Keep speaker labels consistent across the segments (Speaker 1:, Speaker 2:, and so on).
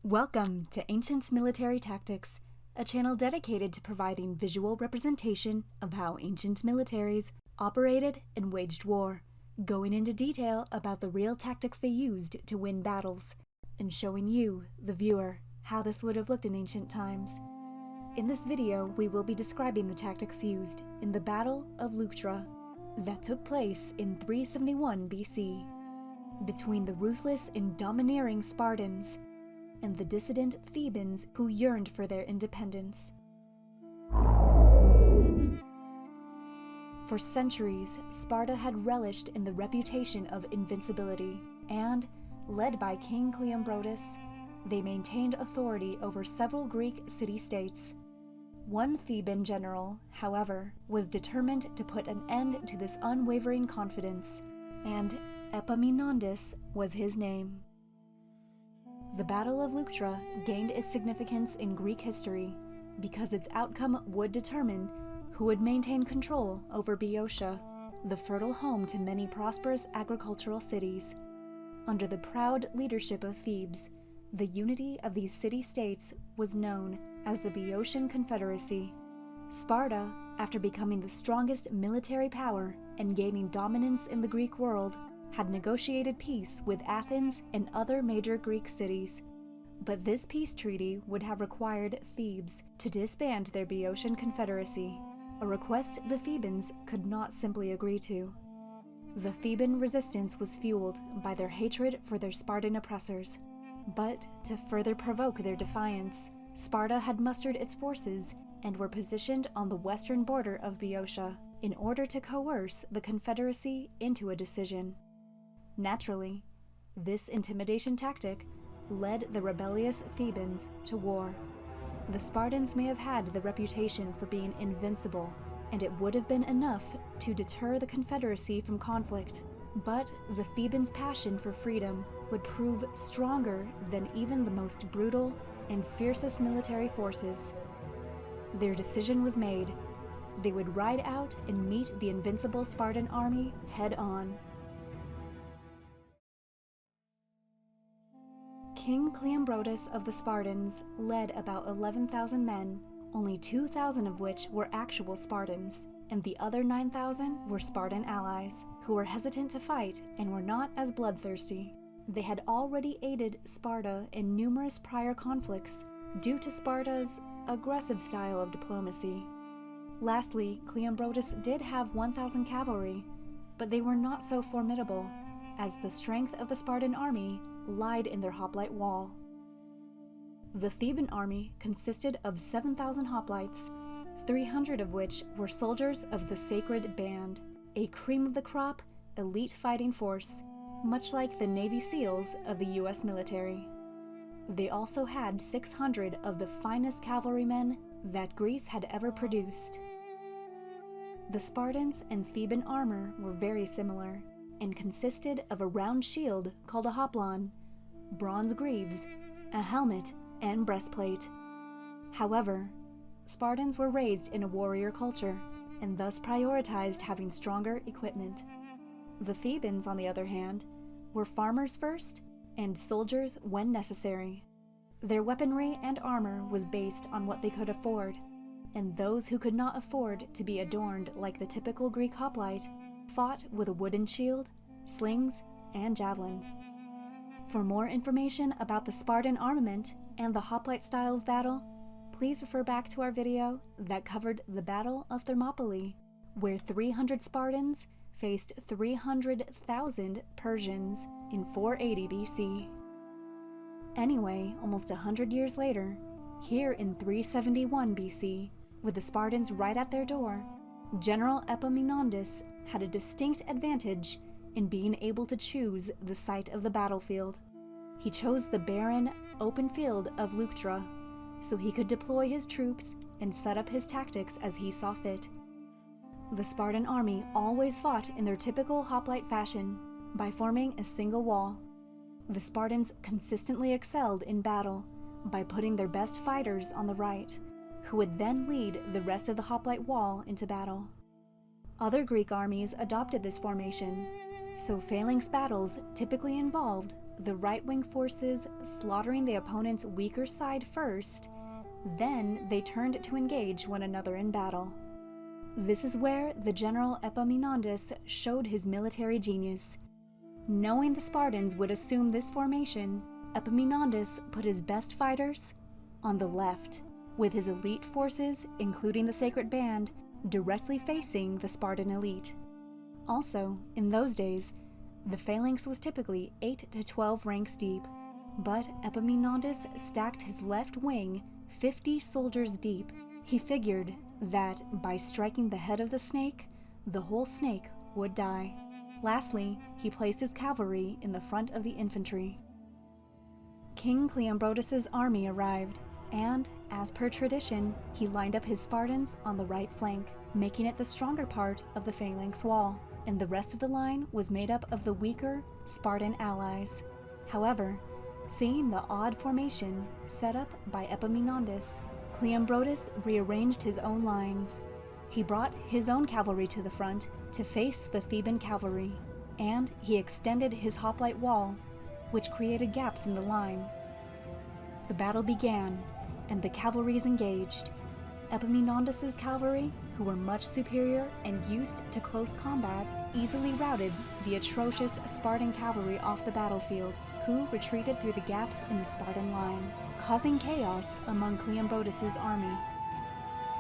Speaker 1: Welcome to Ancient Military Tactics, a channel dedicated to providing visual representation of how ancient militaries operated and waged war, going into detail about the real tactics they used to win battles, and showing you, the viewer, how this would have looked in ancient times. In this video, we will be describing the tactics used in the Battle of Leuctra that took place in 371 BC between the ruthless and domineering Spartans and the dissident Thebans who yearned for their independence. For centuries, Sparta had relished in the reputation of invincibility, and, led by King Cleombrotus, they maintained authority over several Greek city-states. One Theban general, however, was determined to put an end to this unwavering confidence, and Epaminondas was his name. The Battle of Leuctra gained its significance in Greek history because its outcome would determine who would maintain control over Boeotia, the fertile home to many prosperous agricultural cities. Under the proud leadership of Thebes, the unity of these city-states was known as the Boeotian Confederacy. Sparta, after becoming the strongest military power and gaining dominance in the Greek world, had negotiated peace with Athens and other major Greek cities. But this peace treaty would have required Thebes to disband their Boeotian Confederacy, a request the Thebans could not simply agree to. The Theban resistance was fueled by their hatred for their Spartan oppressors. But to further provoke their defiance, Sparta had mustered its forces and were positioned on the western border of Boeotia in order to coerce the Confederacy into a decision. Naturally, this intimidation tactic led the rebellious Thebans to war. The Spartans may have had the reputation for being invincible, and it would have been enough to deter the Confederacy from conflict. But the Thebans' passion for freedom would prove stronger than even the most brutal and fiercest military forces. Their decision was made. They would ride out and meet the invincible Spartan army head-on. King Cleombrotus of the Spartans led about 11,000 men, only 2,000 of which were actual Spartans, and the other 9,000 were Spartan allies, who were hesitant to fight and were not as bloodthirsty. They had already aided Sparta in numerous prior conflicts due to Sparta's aggressive style of diplomacy. Lastly, Cleombrotus did have 1,000 cavalry, but they were not so formidable, as the strength of the Spartan army lied in their hoplite wall. The Theban army consisted of 7,000 hoplites, 300 of which were soldiers of the Sacred Band, a cream-of-the-crop, elite fighting force, much like the Navy SEALs of the U.S. military. They also had 600 of the finest cavalrymen that Greece had ever produced. The Spartans and Theban armor were very similar, and consisted of a round shield called a hoplon, bronze greaves, a helmet, and breastplate. However, Spartans were raised in a warrior culture, and thus prioritized having stronger equipment. The Thebans, on the other hand, were farmers first and soldiers when necessary. Their weaponry and armor was based on what they could afford, and those who could not afford to be adorned like the typical Greek hoplite fought with a wooden shield, slings, and javelins. For more information about the Spartan armament and the hoplite style of battle, please refer back to our video that covered the Battle of Thermopylae, where 300 Spartans faced 300,000 Persians in 480 BC. Anyway, almost 100 years later, here in 371 BC, with the Spartans right at their door, General Epaminondas had a distinct advantage in being able to choose the site of the battlefield. He chose the barren, open field of Leuctra, so he could deploy his troops and set up his tactics as he saw fit. The Spartan army always fought in their typical hoplite fashion, by forming a single wall. The Spartans consistently excelled in battle by putting their best fighters on the right, who would then lead the rest of the hoplite wall into battle. Other Greek armies adopted this formation, so phalanx battles typically involved the right-wing forces slaughtering the opponent's weaker side first, then they turned to engage one another in battle. This is where the general Epaminondas showed his military genius. Knowing the Spartans would assume this formation, Epaminondas put his best fighters on the left, with his elite forces, including the Sacred Band, directly facing the Spartan elite. Also, in those days, the phalanx was typically 8 to 12 ranks deep, but Epaminondas stacked his left wing 50 soldiers deep. He figured that by striking the head of the snake, the whole snake would die. Lastly, he placed his cavalry in the front of the infantry. King Cleombrotus' army arrived, and, as per tradition, he lined up his Spartans on the right flank, making it the stronger part of the phalanx wall, and the rest of the line was made up of the weaker Spartan allies. However, seeing the odd formation set up by Epaminondas, Cleombrotus rearranged his own lines. He brought his own cavalry to the front to face the Theban cavalry, and he extended his hoplite wall, which created gaps in the line. The battle began, and the cavalries engaged. Epaminondas' cavalry, who were much superior and used to close combat, easily routed the atrocious Spartan cavalry off the battlefield, who retreated through the gaps in the Spartan line, causing chaos among Cleombrotus' army.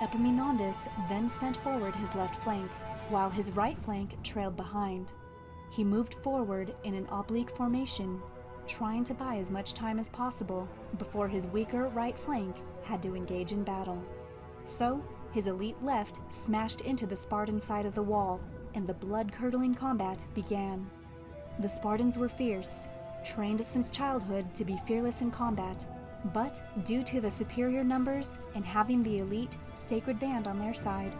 Speaker 1: Epaminondas then sent forward his left flank, while his right flank trailed behind. He moved forward in an oblique formation, trying to buy as much time as possible before his weaker right flank had to engage in battle. So, his elite left smashed into the Spartan side of the wall, and the blood-curdling combat began. The Spartans were fierce, trained since childhood to be fearless in combat, but due to the superior numbers and having the elite Sacred Band on their side,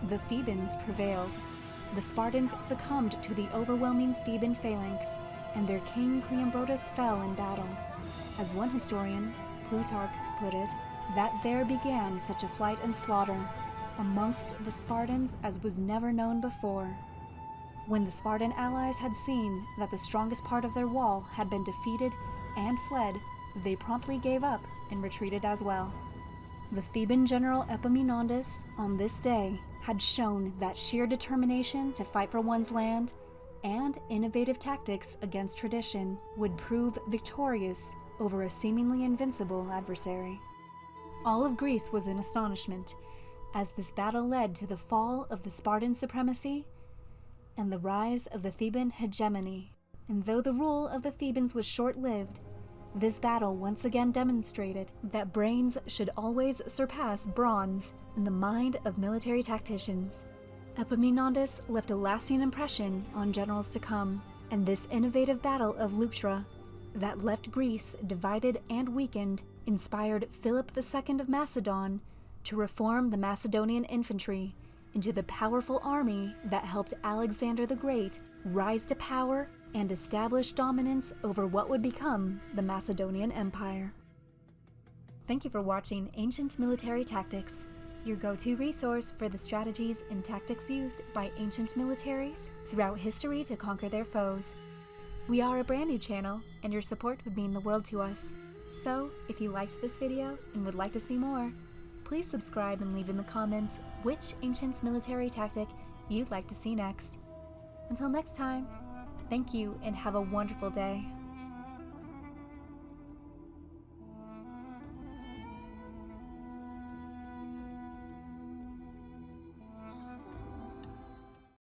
Speaker 1: the Thebans prevailed. The Spartans succumbed to the overwhelming Theban phalanx, and their king Cleombrotus fell in battle. As one historian, Plutarch, put it, that there began such a flight and slaughter amongst the Spartans as was never known before. When the Spartan allies had seen that the strongest part of their wall had been defeated and fled, they promptly gave up and retreated as well. The Theban general Epaminondas, on this day, had shown that sheer determination to fight for one's land and innovative tactics against tradition would prove victorious over a seemingly invincible adversary. All of Greece was in astonishment, as this battle led to the fall of the Spartan supremacy and the rise of the Theban hegemony. And though the rule of the Thebans was short-lived, this battle once again demonstrated that brains should always surpass bronze in the mind of military tacticians. Epaminondas left a lasting impression on generals to come, and this innovative Battle of Leuctra that left Greece divided and weakened inspired Philip II of Macedon to reform the Macedonian infantry into the powerful army that helped Alexander the Great rise to power and establish dominance over what would become the Macedonian Empire. Thank you for watching Ancient Military Tactics, your go-to resource for the strategies and tactics used by ancient militaries throughout history to conquer their foes. We are a brand new channel, and your support would mean the world to us. So, if you liked this video and would like to see more, please subscribe and leave in the comments which ancient military tactic you'd like to see next. Until next time, thank you and have a wonderful day.